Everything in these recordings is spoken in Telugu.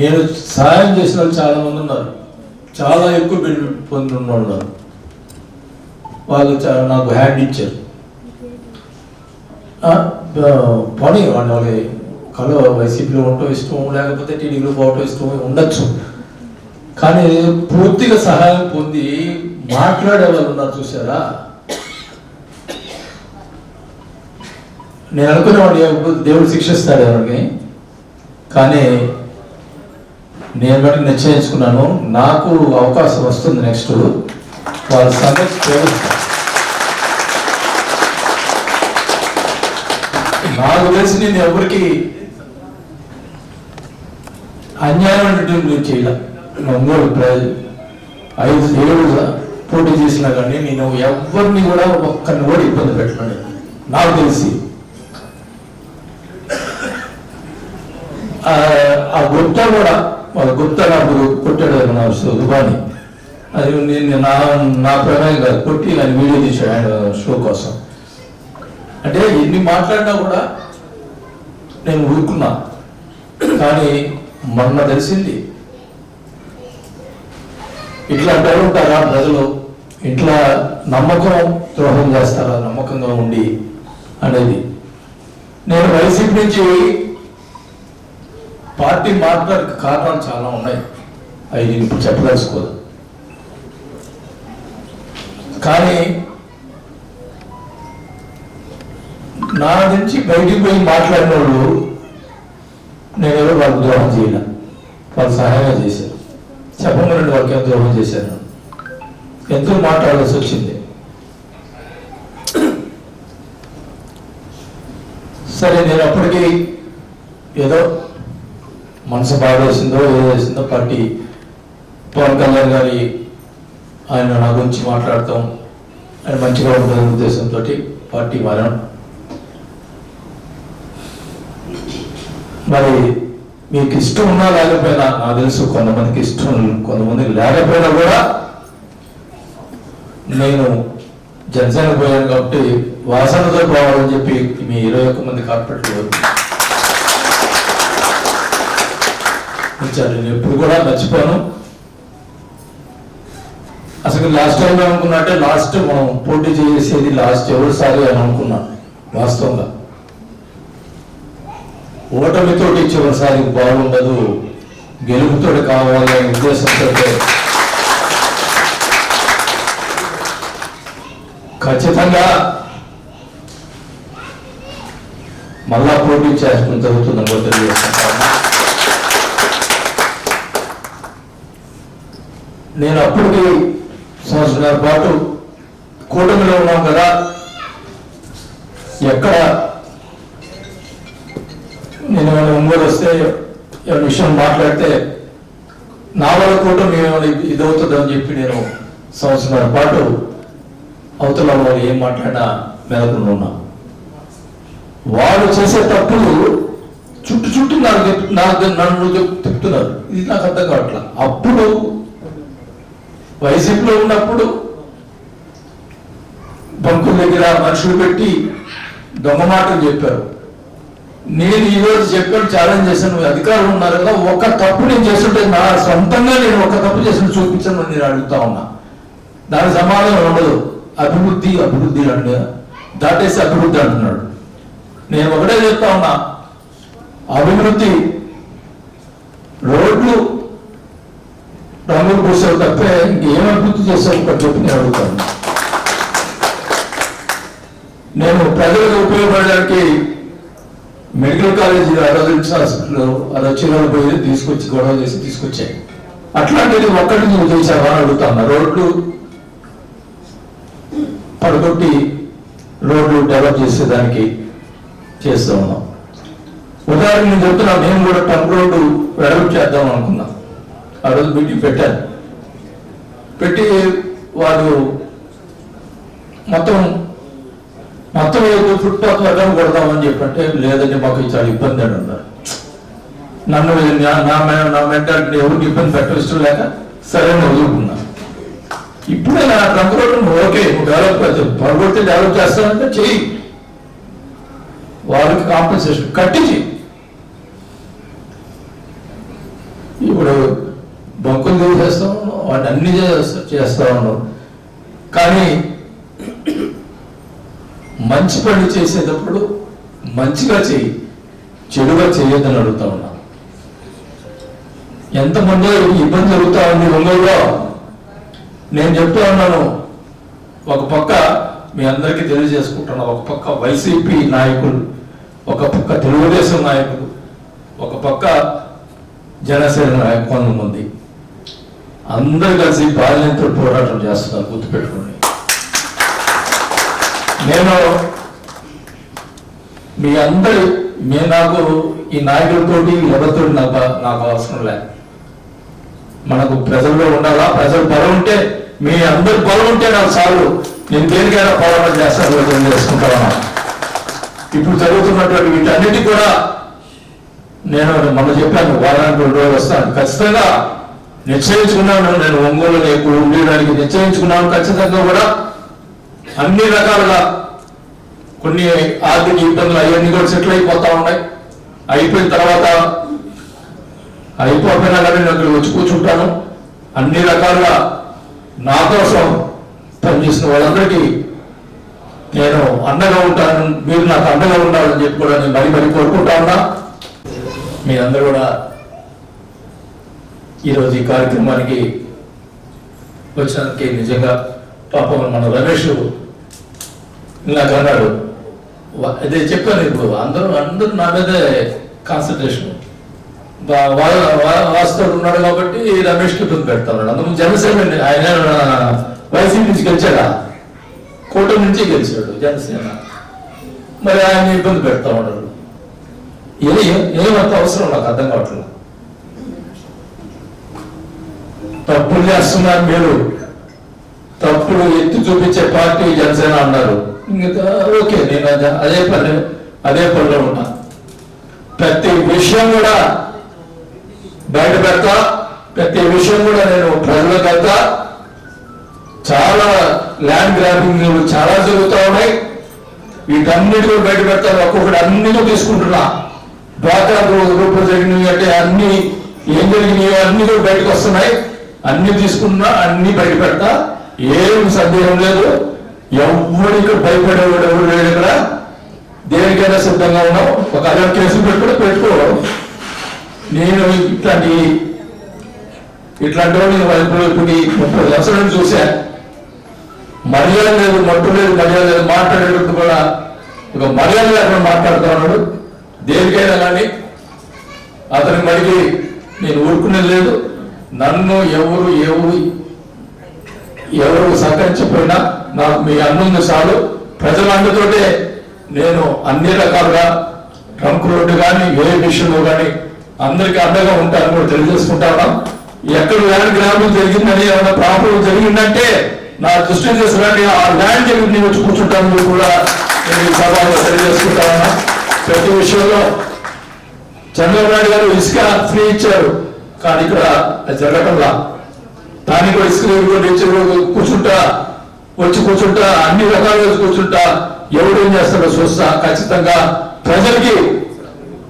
నేను సహాయం చేసిన వాళ్ళు చాలామంది ఉన్నారు, చాలా ఎక్కువ బెనిఫిట్ పొంది ఉన్నారు. వాళ్ళు నాకు హ్యాండ్ ఇచ్చారు. పోనీ వాళ్ళకి కలో వైసీపీలో ఉండటం ఇష్టం, లేకపోతే టీడీపీలో పోవటం ఇష్టం ఉండొచ్చు, కానీ పూర్తిగా సహాయం పొంది మాట్లాడే వాళ్ళు ఉన్నారు చూసారా. నేను అనుకునేవాడు దేవుడు శిక్షిస్తాడు ఎవరికి, కానీ నేను బట్టి నిశ్చయించుకున్నాను నాకు అవకాశం వస్తుంది నెక్స్ట్ వాళ్ళ సంగతి తెలుస్తాను. నాకు తెలిసి నేను ఎవరికి అన్యాయం అనేటువంటి చేయలే. ఒంగోలు 5-7 పోటీ చేసినా కానీ నేను ఎవరిని కూడా ఒక్కరిని కూడా ఇబ్బంది పెట్టలేదు నాకు తెలిసి. ఆ గుప్తా కూడా వాళ్ళ గుప్తా నాకు కొట్టాడు నా దుబాని, అది నేను నా ప్రమేయం కాదు, కొట్టి ఆయన వీడియో తీశాడు ఆయన షో కోసం. అంటే ఎన్ని మాట్లాడినా కూడా నేను ఊరుకున్నా. కానీ మొన్న తెలిసింది ఇట్లా ఉంటారా ప్రజలు, ఇట్లా నమ్మకం ద్రోహం చేస్తారా నమ్మకంగా ఉండి అనేది. నేను వైసీపీ నుంచి పార్టీ మాట్లాడే కారణాలు చాలా ఉన్నాయి, అవి ఇప్పుడు చెప్పదలుచుకోదు. కానీ నా నుంచి బయటికి పోయి మాట్లాడిన వాళ్ళు నేను ఎవరు వాళ్ళకి ద్రోహం చేయలే, వాళ్ళు సహాయం చేశారు. చెప్పమనండి వాళ్ళకి ఏం ద్రోహం చేశాను, ఎంతో మాట్లాడాల్సి వచ్చింది. సరే నేను అప్పటికి ఏదో మనసు బాగా వేసిందో ఏదో వేసిందో పార్టీ పవన్ కళ్యాణ్ గారి ఆయన నా గురించి మాట్లాడతాం, ఆయన మంచిగా ఉంటుందనే ఉద్దేశంతో పార్టీ మారాను. మరి మీకు ఇష్టం ఉన్నా లేకపోయినా నాకు తెలుసు కొంతమందికి ఇష్టం, కొంతమందికి లేకపోయినా కూడా నేను జనసేన పోయాను కాబట్టి వాసనతో పోవాలని చెప్పి మీ 21 మంది కార్పొరేట్లు ఇచ్చారు. నేను ఎప్పుడు కూడా మర్చిపోను. అసలు లాస్ట్ టైం అనుకున్నట్టే లాస్ట్ మనం పోటీ చేసేది లాస్ట్ ఎవరిసారి అని అనుకున్నాను. వాస్తవంగా ఓటమితోటి చివరిసారి బాగుండదు, గెలుపుతోటి కావాలనే ఉద్దేశంతో ఖచ్చితంగా మళ్ళా పోటీ చేసుకుని జరుగుతుందని తెలియజేస్తున్నాను. నేను అప్పటికి 1.5 సంవత్సరాల పాటు కూటమిలో ఉన్నాం కదా, ఎక్కడ నేను ఏమైనా ఒంగోలు వస్తే ఏమైనా విషయం మాట్లాడితే నా వల్ల కూటమి ఏమైనా ఇదవుతుందని చెప్పి నేను 1.5 సంవత్సరాల పాటు అవతల వాళ్ళు ఏం మాట్లాడినా మెదకుండా ఉన్నా. వాళ్ళు చేసే తప్పులు చుట్టూ నన్ను చెప్తున్నారు, ఇది నాకు అర్థం కావట్లా. అప్పుడు వైసీపీలో ఉన్నప్పుడు బంకుల దగ్గర మనుషులు పెట్టి దొంగ మాటలు చెప్పారు. నేను ఈరోజు చెప్పాను, ఛాలెంజ్ చేశాను, అధికారులు ఉన్నారు కదా, ఒక తప్పు నేను చేస్తుంటే నా సొంతంగా నేను ఒక తప్పు చేసిన చూపించాను నేను అడుగుతా ఉన్నా. దానికి సమాధానం ఉండదు. అభివృద్ధి అంటే దాటేసి అభివృద్ధి అంటున్నాడు. నేను ఒకటే చెప్తా ఉన్నా, అభివృద్ధి రోడ్లు రంగులు పూసావు తప్పే ఇంకేం అభివృద్ధి చేసావు చెప్పి నేను అడుగుతాను. నేను ప్రజలకు ఉపయోగపడడానికి మెడికల్ కాలేజీ ఆరోగ్య హాస్పిటల్ అది వచ్చిన పోయి తీసుకొచ్చి గొడవ చేసి తీసుకొచ్చాయి. అట్లాంటిది ఒక్కటి నువ్వు చేసావా అని అడుగుతాను. రోడ్లు పడగొట్టి రోడ్లు డెవలప్ చేసేదానికి చేస్తూ ఉన్నాం. ఉదాహరణ నేను చెప్తున్నా, నేను కూడా టంక్ రోడ్డు డెవలప్ చేద్దాం అనుకున్నా. ఆ రోజు మీటింగ్ పెట్టాను. పెట్టి వాళ్ళు మొత్తం ఫుట్పాత్ వర్గం కొడదామని చెప్పంటే లేదంటే మాకు చాలా ఇబ్బంది అని అన్నారు. నన్ను నా మెంటాలిటీ ఎవరికి ఇబ్బంది పెట్టడం ఇష్టం లేక సరే వదులుకున్నా. ఇప్పుడే నా ట్రంక్ రోడ్డు ఓకే డెవలప్ పడగొడితే డెవలప్ చేస్తానంటే చెయ్యి, వాళ్ళకి కాంపెన్సేషన్ కట్టించి వాటిని అన్ని చేస్తూ ఉన్నాం. కానీ మంచి పని చేసేటప్పుడు మంచిగా చేయి, చెడుగా చేయొద్దని అడుగుతా ఉన్నా. ఎంతమందో ఇబ్బంది జరుగుతూ ఉంది ఒంగోలులో. నేను చెప్తా ఉన్నాను, ఒక పక్క మీ అందరికీ తెలియజేసుకుంటున్నా, ఒక పక్క వైసీపీ నాయకులు, ఒక పక్క తెలుగుదేశం నాయకులు, ఒక పక్క జనసేన కొంతమంది అందరూ కలిసి బాధ్యతతో పోరాటం చేస్తున్నారు. గుర్తుపెట్టుకోండి. నేను మీ అందరి నాకు ఈ నాయకులతోటి ఎవరితో నాకు అవసరం లేదు. మనకు ప్రజల్లో ఉండాలా, ప్రజలు బలం ఉంటే, మీ అందరి బలం ఉంటే నాకు చాలు. నేను దేనికైనా పోరాటం చేస్తాను చేసుకుంటాను. ఇప్పుడు జరుగుతున్నటువంటి వీటన్నిటి కూడా నేను మొన్న చెప్పాను, వారానికి 2 రోజులు వస్తాను. ఖచ్చితంగా నిశ్చయించుకున్నాను. నేను ఒంగోలు ఉండడానికి నిశ్చయించుకున్నాను. ఖచ్చితంగా కూడా అన్ని రకాలుగా కొన్ని ఆర్థిక ఇబ్బందులు అవన్నీ కూడా సెటిల్ అయిపోతా ఉన్నాయి. అయిపోయిన తర్వాత అయిపోయినా కానీ నేను అక్కడ వచ్చి కూర్చుంటాను. అన్ని రకాలుగా నా కోసం పనిచేసిన వాళ్ళందరికీ నేను అండగా ఉంటాను. మీరు నాకు అండగా ఉండాలని చెప్పి కూడా నేను మరీ కోరుకుంటా ఉన్నా. మీరందరూ కూడా ఈరోజు ఈ కార్యక్రమానికి వచ్చినందుకు నిజంగా పాపం మన రమేష్ నాకు అన్నాడు, అదే చెప్పాను, ఇప్పుడు అందరూ నా మీదే కాన్సన్ట్రేషన్. వాస్తవుడు ఉన్నాడు కాబట్టి రమేష్కి ఇబ్బంది పెడతా ఉన్నాడు. అందుకు జనసేన ఆయన వైసీపీ నుంచి గెలిచాడా, కూటమి నుంచి గెలిచాడు జనసేన, మరి ఆయన ఇబ్బంది పెడతా ఉన్నాడు. ఏమంత అవసరం నాకు అర్థం కావట్లేదు. తప్పులు చేస్తున్నారు మీరు, తప్పుడు ఎత్తి చూపించే పార్టీ జనసేన అన్నారు. ఇంకా ఓకే, నేను అదే పనిలో ఉన్నా. ప్రతి విషయం కూడా బయట పెడతా, ప్రతి విషయం కూడా నేను ప్రజలకు వెళ్తా. చాలా ల్యాండ్ గ్రాబింగ్ చాలా జరుగుతూ ఉన్నాయి. వీటన్నిటి కూడా బయట పెడతాను. ఒక్కొక్కటి అన్నిటితో తీసుకుంటున్నా. డ్వాక్రా రూపంలో జరిగినవి అంటే అన్ని ఏం జరిగినాయో అన్ని కూడా బయటకు వస్తున్నాయి. అన్ని తీసుకున్నా, అన్ని బయట పెడతా. ఏం సందేహం లేదు. ఎవరికి భయపడేవాడు ఎవరు లేడు ఇక్కడ. దేనికైనా సిద్ధంగా ఉన్నాం. ఒక 60 కేసులు పెట్టుకోవడం. నేను ఇట్లాంటి వాడిని ఇప్పుడు 30 సంవత్సరాలు చూసా. మర్యాద లేదు, మట్టు లేదు, మర్యాద లేదు. మాట్లాడేటప్పుడు కూడా ఒక మర్యాద లేకుండా మాట్లాడుతూ ఉన్నాడు. దేనికైనా కానీ అతని మడికి నేను ఊరుకునేది లేదు. నన్ను ఎవరు సహకరించిపోయినా నాకు మీ అన్నుంది చాలు. ప్రజల అందరితోటే నేను అన్ని రకాలుగా ట్రంక్ రోడ్డు కానీ ఏ విషయంలో కానీ అందరికీ అండగా ఉంటానని కూడా తెలియజేసుకుంటాను. ఎక్కడ ల్యాండ్ గ్రామం జరిగిందని ఏమైనా ప్రాబ్లం జరిగిందంటే నా దృష్టి తీసుకురండి. ఆ ల్యాండ్ జరిగింది నేను వచ్చి కూర్చుంటానని కూడా నేను ఈ సభలో తెలియజేసుకుంటా ఉన్నా. ప్రతి విషయంలో చంద్రబాబు నాయుడు గారు ఇసుక ఫ్రీ ఇచ్చారు, కానీ ఇక్కడ జరగటంలా. దానికి కూడా ఇసుక కూర్చుంటా అన్ని రకాలుగా కూర్చుంటా ఎవడేం చేస్తాడో చూస్తా. ఖచ్చితంగా ప్రజలకి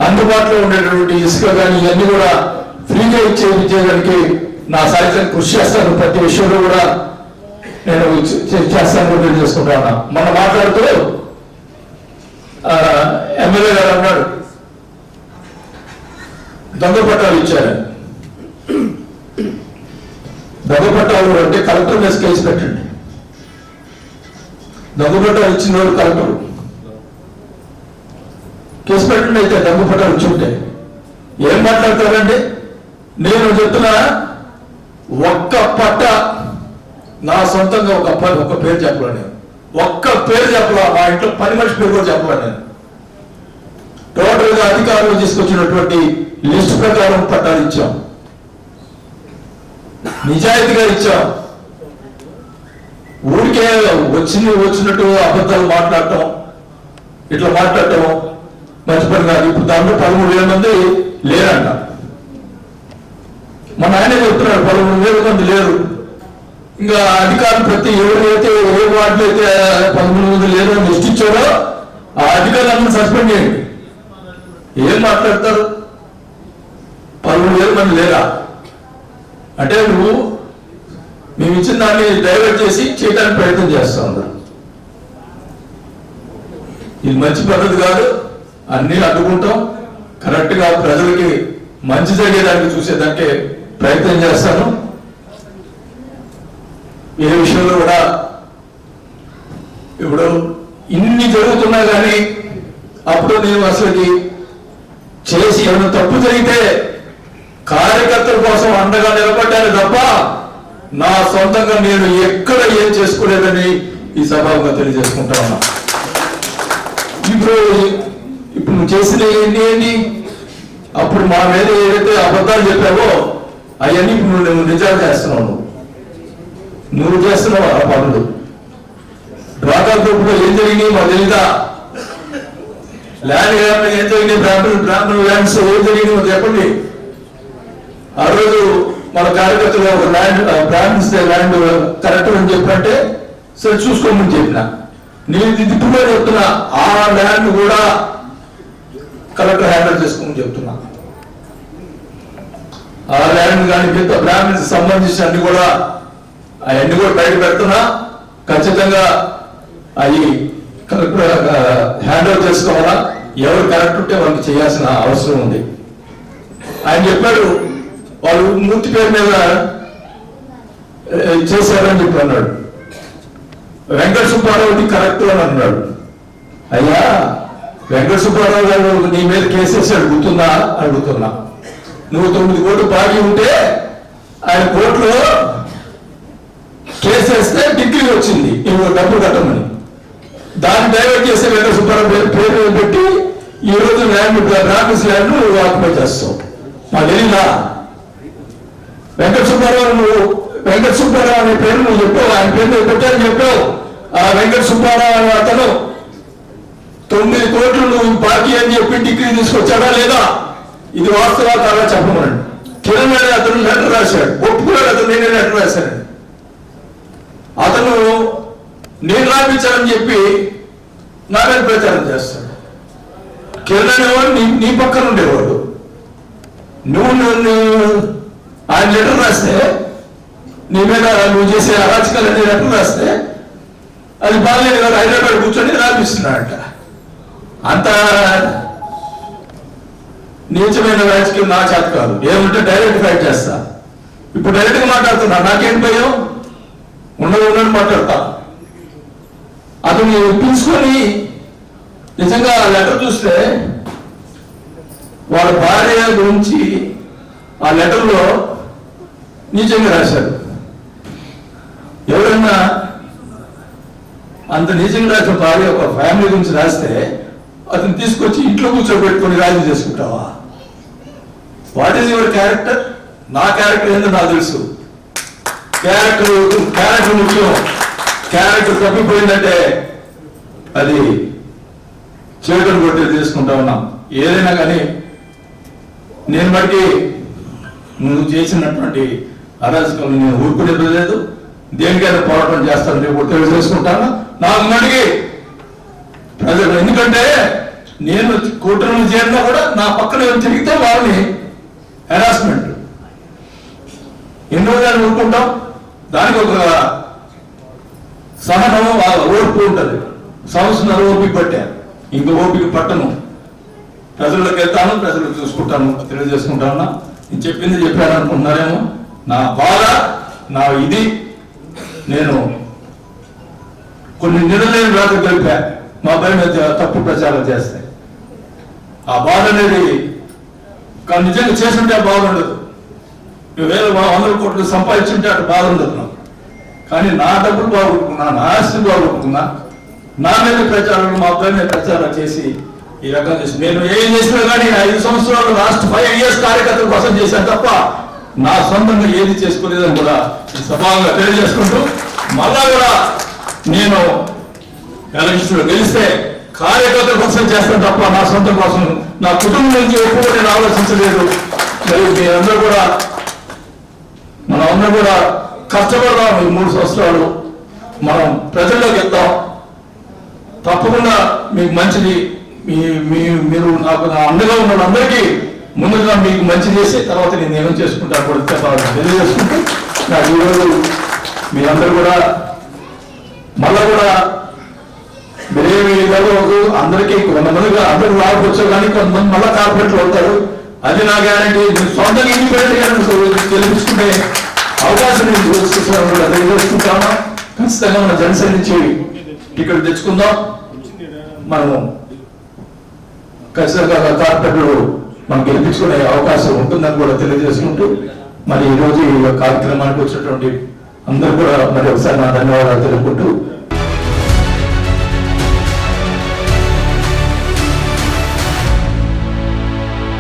అందుబాటులో ఉండేటువంటి ఇసుక కానీ ఇవన్నీ కూడా ఫ్రీగా ఇచ్చేదానికి నా సాయంత్రం కృషి చేస్తాను. ప్రతి విషయంలో కూడా నేను చేస్తాను తెలియజేసుకుంటా ఉన్నా. మనం మాట్లాడుతూ ఎమ్మెల్యే గారు అన్నాడు, దొంగ పట్టాలు ఇచ్చారు. దొంగ పట్టాలు అంటే కలెక్టర్ మీద కేసు పెట్టండి. దొంగ పట్టాలు ఇచ్చిన వాళ్ళు కలెక్టర్ కేసు పెట్టండి. అయితే దొంగ పట్టాలు ఇచ్చుంటే ఏం మాట్లాడతారండి? నేను చెప్తున్నా, ఒక్క పట్ట నా సొంతంగా ఒక పేరు చెప్పలే. నేను ఒక్క పేరు చెప్పలా. మా ఇంట్లో 10 మనిషి పేరు కూడా చెప్పలే. నేను టోటల్ గా అధికారులు తీసుకొచ్చినటువంటి లిస్ట్ ప్రకారం పట్టాలు ఇచ్చాం, నిజాయితీగా ఇచ్చాం. ఊరికే వచ్చినట్టు అబద్ధాలు మాట్లాడటం, ఇట్లా మాట్లాడటం మంచి పని కాదు. ఇప్పుడు దాంట్లో 13,000 మంది లేరంట. మన ఆయన చెప్తున్నాడు 13,000 మంది లేరు. ఇంకా అధికారులు ప్రతి ఎవరైతే ఏ వార్డులో అయితే 13 మంది లేరు అని లిస్ట్ ఇచ్చారో ఆ అధికారులను సస్పెండ్ చేయండి. ఏం మాట్లాడతారు? 13,000 మంది లేరా అంటే నువ్వు మేము ఇచ్చిన దాన్ని డైవర్ట్ చేసి చేయడానికి ప్రయత్నం చేస్తూ ఉన్నారు. ఇది మంచి పద్ధతి కాదు. అన్నీ అడ్డుకుంటాం. కరెక్ట్గా ప్రజలకి మంచి జరిగేదానికి చూసేదానికి ప్రయత్నం చేస్తాను. ఏ విషయంలో కూడా ఇప్పుడు ఇన్ని జరుగుతున్నా కానీ అప్పుడు నేను అసలుకి చేసి ఏమైనా తప్పు జరిగితే కార్యకర్తల కోసం అండగా నిలబడ్డాను తప్ప నా సొంతంగా నేను ఎక్కడ ఏం చేసుకోలేదని ఈ సభగా తెలియజేసుకుంటా ఉన్నా. ఇప్పుడు నువ్వు చేసిన ఏంటి అప్పుడు మా మీద ఏదైతే అబద్ధాలు చెప్పావో అవన్నీ ఇప్పుడు నువ్వు నిజాలు చేస్తున్నావు. నువ్వు చేస్తున్నావు ఆ పనులు. డ్వాక్రా గ్రూప్లో ఏం జరిగినాయి మాకు తెలీదా? ల్యాండ్ ఏం జరిగినాయి? బ్రాహ్మణ ల్యాండ్స్ ఏం జరిగినాయి మాకు చెప్పండి. ఆ రోజు మన కార్యకర్తలు ఒక ల్యాండ్ బ్రాహ్మణ్స్ ల్యాండ్ కరెక్ట్ అని చెప్పంటే సరే చూసుకోమని చెప్పిన. నేను ఇప్పుడు చెప్తున్నా ఆ ల్యాండ్ కూడా కలెక్టర్ హ్యాండిల్ చేసుకోమని చెప్తున్నా. ఆ ల్యాండ్ కానీ మిగతా బ్రాహ్మణ్స్ సంబంధించిన అన్ని కూడా అవన్నీ కూడా బయట పెడుతున్నా. ఖచ్చితంగా అవి కలెక్టర్ హ్యాండిల్ చేసుకోవాలా. ఎవరు కరెక్ట్ ఉంటే వాళ్ళకి చేయాల్సిన అవసరం ఉంది. ఆయన చెప్పాడు వాళ్ళు మూర్తి పేరు మీద చేశారని చెప్పి అన్నాడు. వెంకట సుబ్బారావుది కరెక్ట్ అని అన్నాడు. అయ్యా వెంకట సుబ్బారావు గారు నీ మీద కేసేసాడు గుర్తుందా అడుగుతున్నా. నువ్వు 9 కోట్లు బాకీ ఉంటే ఆయన కోర్టులో కేసేస్తే డిగ్రీ వచ్చింది నువ్వు డబ్బులు కట్టమని. దాన్ని డైవర్ట్ చేసి వెంకట సుబ్బారావు పేరు పెట్టి ఈ రోజు ల్యాండ్ బ్రాహ్మణ్స్ ల్యాండ్ నువ్వు ఆక్యుపై చేస్తావు. మా తెలీదా? వెంకట సుబ్బారావు అనే పేరు నువ్వు చెప్పావు. ఆయన పేరు పెట్టారని చెప్పావు. ఆ వెంకట సుబ్బారావు అనే అతను 9 కోట్లు నువ్వు బాకీ అని చెప్పి డిగ్రీ తీసుకొచ్చాడా లేదా? ఇది వాస్తవా కాదా చెప్పమనండి. కిరణ్ అనే అతను లెటర్ రాశాడు. ఒప్పుకున్నాడు అతను. నేనే లెటర్ రాశాను. అతను నేను రాపించాలని చెప్పి నా మీద ప్రచారం చేస్తాడు. కిరణ్ అనేవాడు నీ పక్కన ఉండేవాడు. నువ్వు ఆయన లెటర్ రాస్తే నీ మీద నువ్వు చేసే అరాచకాలన్నీ లెటర్ రాస్తే అది బాగాలేదు కదా హైదరాబాద్ కూర్చొని రాపిస్తున్నాడట. అంత నీచమైన రాజకీయం నా చేత కాదు. ఏమంటే డైరెక్ట్ ఫైట్ చేస్తా. ఇప్పుడు డైరెక్ట్గా మాట్లాడుతున్నా. నాకేం భయం? ఉండదు మాట్లాడతా. అతను పిలుచుకొని నిజంగా ఆ లెటర్ చూస్తే వాళ్ళ భార్య గురించి ఆ లెటర్లో నీచంగా రాశారు. ఎవరైనా అంత నీచంగా రాసిన భార్య ఒక ఫ్యామిలీ గురించి రాస్తే అతను తీసుకొచ్చి ఇంట్లో కూర్చోబెట్టుకొని రాజీ చేసుకుంటావా? What is your character? నా క్యారెక్టర్ ఏంటో నాకు తెలుసు. క్యారెక్టర్ ముఖ్యం. క్యారెక్టర్ తప్పిపోయిందంటే అది చేతులు కొట్టి తీసుకుంటా ఉన్నాం. ఏదైనా కానీ నేను బట్టి నువ్వు చేసినటువంటి అరాజకం నేను ఊరుకునేది లేదు. దేనికైనా పోరాటం చేస్తాను రేపు తెలియజేసుకుంటాను. నాకు మటుకి ప్రజలు, ఎందుకంటే నేను కూటమి చేరినా కూడా నా పక్కన తిరిగితే వాళ్ళని హెరాస్మెంట్ ఎన్నో రోజులు ఊరుకుంటాం. దానికి ఒక సహనం ఓర్పు ఉంటుంది. సంవత్సరాలు ఓపిక పట్టాను. ఇంకో ఓపిక పట్టను. ప్రజల్లోకి వెళ్తాను, ప్రజలు చూసుకుంటాను, తెలియజేసుకుంటాను. నేను చెప్పింది చెప్పాను అనుకుంటున్నారేమో. నా బాధ, నా ఇది, నేను కొన్ని నిర్ణయం రాక కలిపా మా పైన తప్పు ప్రచారం చేస్తాయి. ఆ బాధ అనేది నిజంగా చేస్తుంటే ఆ బాధ ఉండదు. 100 కోట్లు సంపాదించుంటే అటు బాధ ఉండదు నాకు. కానీ నా డబ్బులు బాగొట్టుకున్నా, నా ఆస్తి బాగొట్టుకున్నా, నా మీద ప్రచారం, మా అబ్బాయి మీద ప్రచారం చేసి ఈ రకంగా చేసి నేను ఏం చేసినా కానీ 5 సంవత్సరాలు లాస్ట్ 5 ఇయర్స్ కార్యకర్తల కోసం చేశాను తప్ప నా సొంతంగా ఏది చేసుకోలేదని కూడా ఈ సభగా తెలియజేసుకుంటూ, మళ్ళా కూడా నేను ఎలక్షన్లో గెలిస్తే కార్యకర్తల కోసం చేస్తాను తప్ప నా సొంతం కోసం, నా కుటుంబం నుంచి ఎక్కువ నేను ఆలోచించలేదు. మరియు మీరందరూ కూడా, మనమందరూ కూడా కష్టపడదాం. ఈ 3 సంవత్సరాలు మనం ప్రజల్లోకి వెళ్తాం. తప్పకుండా మీకు మంచిది. మీరు నాకు అండగా ఉన్న వాళ్ళందరికీ ముందుగా మీకు మంచి చేసి తర్వాత నేను ఏమేమి చేసుకుంటా కూడా తెలియజేసుకుంటూ నాకు ఈరోజు మీరందరూ కూడా మళ్ళా కూడా మీరేమి అందరికీ కొంతమందిగా అందరూ రావచ్చు, కానీ కొంతమంది మళ్ళా కార్పొరేట్లు అవుతారు. అది నా గ్యారంటీ. మీరు సొంతంగా ఇండిపెండెంట్ గెలిపించుకునే అవకాశం నేను తెలియజేసుకుంటాను. ఖచ్చితంగా మన జనసేన నుంచి ఇక్కడ తెచ్చుకుందాం. మనము ఖచ్చితంగా కార్పొరేట్లు మనం గెలిపించుకునే అవకాశం ఉంటుందని కూడా తెలియజేసుకుంటూ, మరి ఈరోజు ఈ కార్యక్రమానికి వచ్చినటువంటి అందరూ కూడా మరి ఒకసారి నా ధన్యవాదాలు తెలుపుకుంటూ